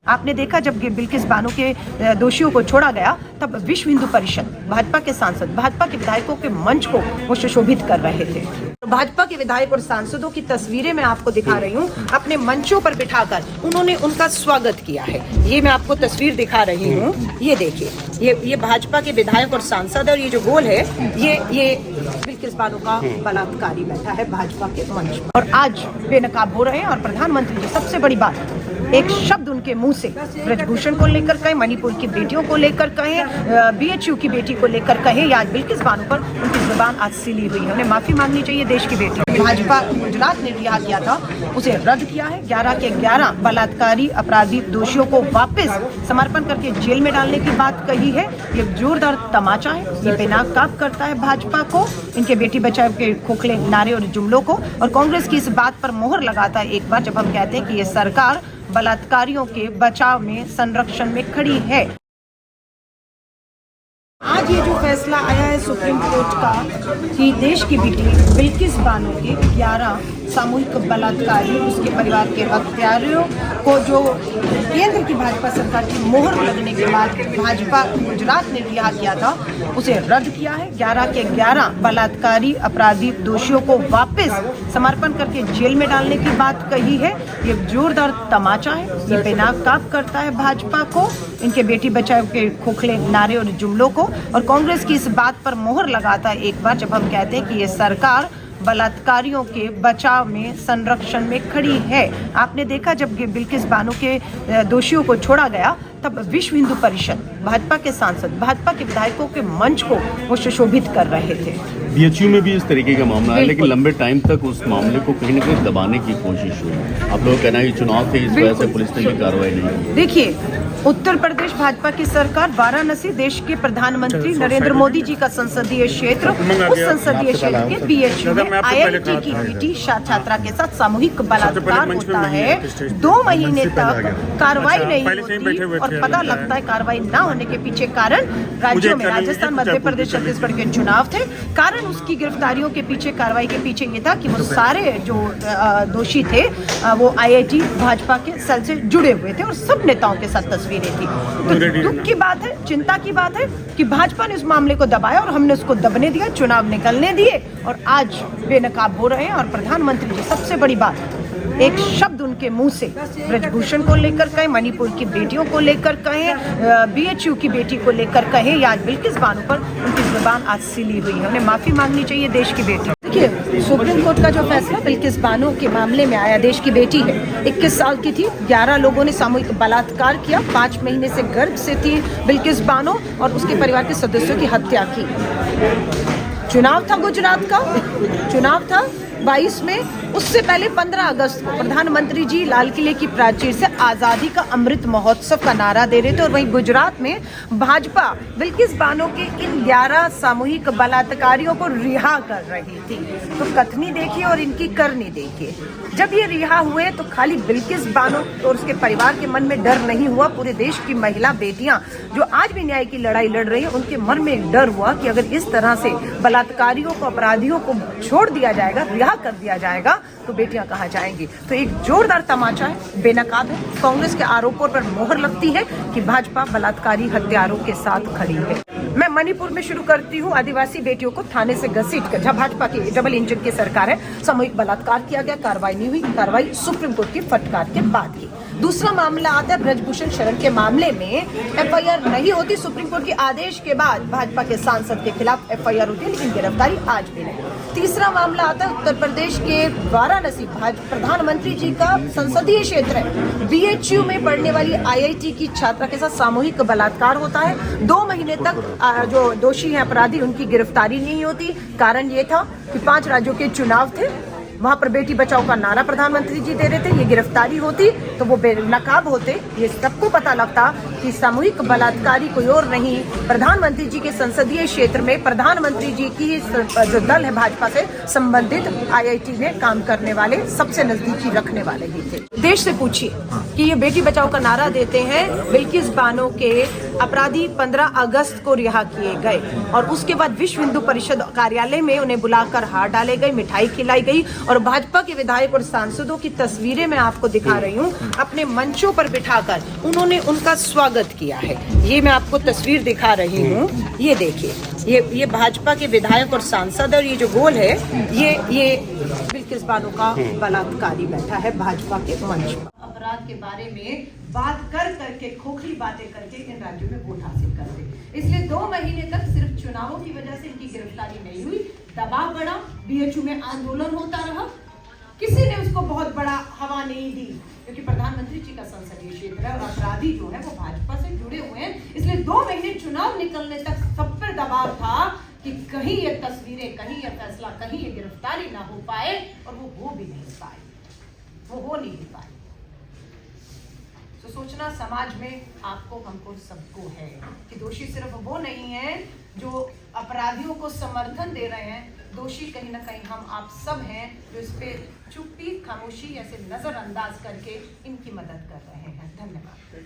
आपने देखा जब बिल्किस बानो के दोषियों को छोड़ा गया तब विश्व हिंदू परिषद, भाजपा के सांसद, भाजपा के विधायकों के मंच को वो सुशोभित कर रहे थे। भाजपा के विधायक और सांसदों की तस्वीरें मैं आपको दिखा रही हूँ, अपने मंचों पर बिठाकर उन्होंने उनका स्वागत किया है। ये मैं आपको तस्वीर दिखा रही हूँ, ये देखिए, ये भाजपा के विधायक और सांसद, और ये जो गोल है ये बिल्किस बानो का बलात्कारी बैठा है भाजपा के मंच पर और आज बेनकाब हो रहे हैं। और प्रधानमंत्री जी, सबसे बड़ी बात, एक शब्द उनके मुंह से ब्रजभूषण को लेकर कहें, मणिपुर की बेटियों को लेकर कहें, बीएचयू की बेटी को लेकर कहें, या आज बिल्किस बानो पर उनकी जुबान आज सिली हुई है। उन्हें माफी मांगनी चाहिए देश की बेटी। भाजपा गुजरात ने रिहा किया था, उसे रद्द किया है। 11 के 11 बलात्कारी अपराधी दोषियों को वापस समर्पण करके जेल में डालने की बात कही है। ये जोरदार तमाचा है, ये बेनकाब करता है भाजपा को, इनके बेटी बचाओ के खोखले नारे और जुमलों को। और कांग्रेस की इस बात पर मोहर लगाता है एक बार जब हम कहते हैं कि ये सरकार बलात्कारियों के बचाव में, संरक्षण में खड़ी है। आज ये जो फैसला आया है सुप्रीम कोर्ट का कि देश की बेटी बिल्किस बानो के 11 सामूहिक बलात्कारी, उसके परिवार के हत्यारों को जो केंद्र की भाजपा सरकार की मोहर लगने के बाद भाजपा गुजरात ने रिहा किया था, उसे रद्द किया है। 11 के 11 बलात्कारी अपराधी दोषियों को वापस समर्पण करके जेल में डालने की बात कही है। ये जोरदार तमाचा है, ये बेनकाब करता है भाजपा को, इनके बेटी बचाओ के खोखले नारे और जुमलों को। और कांग्रेस की इस बात पर मोहर लगाता है एक बार जब हम कहते हैं कि ये सरकार बलात्कारियों के बचाव में, संरक्षण में खड़ी है। आपने देखा जब बिल्किस बानो के दोषियों को छोड़ा गया तब विश्व हिंदू परिषद, भाजपा के सांसद, भाजपा के विधायकों के मंच को वो सुशोभित कर रहे थे। बीएचयू में भी इस तरीके का मामला है, लेकिन लंबे टाइम तक उस मामले को कहीं न कहीं दबाने की कोशिश हुई। आप लोग कहना है कि चुनाव थे, इस वजह से पुलिस ने भी कार्रवाई नहीं की। देखिए, उत्तर प्रदेश भाजपा की सरकार, वाराणसी देश के प्रधानमंत्री नरेंद्र मोदी जी का संसदीय क्षेत्र, उस संसदीय क्षेत्र के बीएचयू में आईआईटी की बेटी छात्रा के साथ सामूहिक बलात्कार होता है। 2 महीने तक कार्रवाई नहीं होती और पता लगता है कार्रवाई ना होने के पीछे कारण राज्यों में, राजस्थान, मध्य प्रदेश, छत्तीसगढ़ के चुनाव थे। कारण उसकी गिरफ्तारियों के पीछे, कार्रवाई के पीछे ये था कि वो सारे जो दोषी थे वो आईआईटी भाजपा के सेल से जुड़े हुए थे और सब नेताओं के साथ तस्वीरें थी। तो दुख की बात है, चिंता की बात है कि भाजपा ने उस मामले को दबाया और हमने उसको दबने दिया, चुनाव निकलने दिए और आज बेनकाब हो रहे हैं। और प्रधानमंत्री जी, सबसे बड़ी बात, एक शब्द उनके मुंह से ब्रजभूषण को लेकर कहें, मणिपुर की बेटियों को लेकर कहें, बीएचयू की बेटी को लेकर कहें, या आज बिल्किस बानो पर उनकी जुबान आज सिली हुई है। उन्हें माफी मांगनी चाहिए देश की बेटी। देखिए, सुप्रीम कोर्ट का जो फैसला बिल्किस बानो के मामले में आया, देश की बेटी है, 21 साल की थी, 11 लोगों ने सामूहिक बलात्कार किया, 5 महीने से गर्भ से थी बिल्किस बानो और उसके परिवार के सदस्यों की हत्या की। चुनाव था गुजरात का, चुनाव था 22 में, उससे पहले 15 अगस्त को प्रधानमंत्री जी लाल किले की प्राचीर से आजादी का अमृत महोत्सव का नारा दे रहे थे और वहीं गुजरात में भाजपा बिल्किस बानो के इन 11 सामूहिक बलात्कारियों को रिहा कर रही थी। तो कथनी देखिए और इनकी करनी देखिए। जब ये रिहा हुए तो खाली बिल्किस बानो और उसके परिवार के मन में डर नहीं हुआ, पूरे देश की महिला बेटियां जो आज भी न्याय की लड़ाई लड़ रही है, उनके मन में डर हुआ कि अगर इस तरह से बलात्कारियों को, अपराधियों को छोड़ दिया जाएगा, रिहा कर दिया जाएगा, तो बेटियां कहाँ जाएंगी। तो एक जोरदार तमाचा है, बेनकाब है। कांग्रेस के आरोपों पर मोहर लगती है कि भाजपा बलात्कारी हत्यारों के साथ खड़ी है। मैं मणिपुर में शुरू करती हूँ। आदिवासी बेटियों को थाने से घसीट कर, जहाँ भाजपा की डबल इंजन की सरकार है, सामूहिक बलात्कार किया गया, कार्रवाई नहीं हुई। कार्रवाई सुप्रीम कोर्ट की फटकार के बाद की। दूसरा मामला आता है ब्रजभूषण शरण के मामले में एफआईआर नहीं होती, सुप्रीम कोर्ट के आदेश के बाद भाजपा के सांसद के खिलाफ एफआईआर होती है, लेकिन गिरफ्तारी आज भी नहीं। तीसरा मामला आता है उत्तर प्रदेश के वाराणसी, प्रधानमंत्री जी का संसदीय क्षेत्र है, बीएचयू में पढ़ने वाली आईआईटी की छात्रा के साथ सामूहिक बलात्कार होता है। 2 महीने तक जो दोषी हैं, अपराधी, उनकी गिरफ्तारी नहीं होती। कारण ये था कि 5 राज्यों के चुनाव थे, वहां पर बेटी बचाओ का नारा प्रधानमंत्री जी दे रहे थे। ये गिरफ्तारी होती तो वो बेनकाब होते। ये सबको पता लगता कि सामूहिक बलात्कारी कोई और नहीं, प्रधानमंत्री जी के संसदीय क्षेत्र में प्रधानमंत्री जी की जो दल है भाजपा से संबंधित आईआईटी में काम करने वाले, सबसे नजदीकी रखने वाले ही थे। देश से पूछिए कि ये बेटी बचाओ का नारा देते हैं, बिल्किस बानो के अपराधी 15 अगस्त को रिहा किए गए और उसके बाद विश्व हिंदू परिषद कार्यालय में उन्हें बुलाकर हार डाले गए, मिठाई खिलाई गई और भाजपा के विधायक और सांसदों की तस्वीरें मैं आपको दिखा रही हूँ। अपने मंचों पर बिठाकर उन्होंने उनका स्वागत किया है। ये मैं आपको तस्वीर दिखा रही हूँ, ये देखिए, ये भाजपा के विधायक और सांसद और ये जो गोल है ये बिल्किस बानो का बलात्कारी बैठा है भाजपा के मंच पर। अपराध के बारे में बात करके खोखली बातें करके इन राज्यों में वोट हासिल करते, इसलिए 2 महीने तक सिर्फ चुनावों की वजह से इनकी गिरफ्तारी नहीं हुई। दबाव बढ़ा, बीएचयू में आंदोलन होता रहा, किसी ने उसको बहुत बड़ा हवा नहीं दी क्योंकि प्रधानमंत्री जी का संसदीय क्षेत्र है और अपराधी जो है वो भाजपा से जुड़े हुए हैं। इसलिए 2 महीने चुनाव निकलने तक सब पर दबाव था कि कहीं ये तस्वीरें, कहीं ये फैसला, कहीं ये गिरफ्तारी ना हो पाए और वो हो भी नहीं पाए, वो हो नहीं पाए। तो सोचना समाज में आपको, हमको, सबको है कि दोषी सिर्फ वो नहीं है जो अपराधियों को समर्थन दे रहे हैं, दोषी कहीं ना कहीं हम आप सब हैं जो इस पे चुप्पी, खामोशी ऐसे नजरअंदाज करके इनकी मदद कर रहे हैं। धन्यवाद।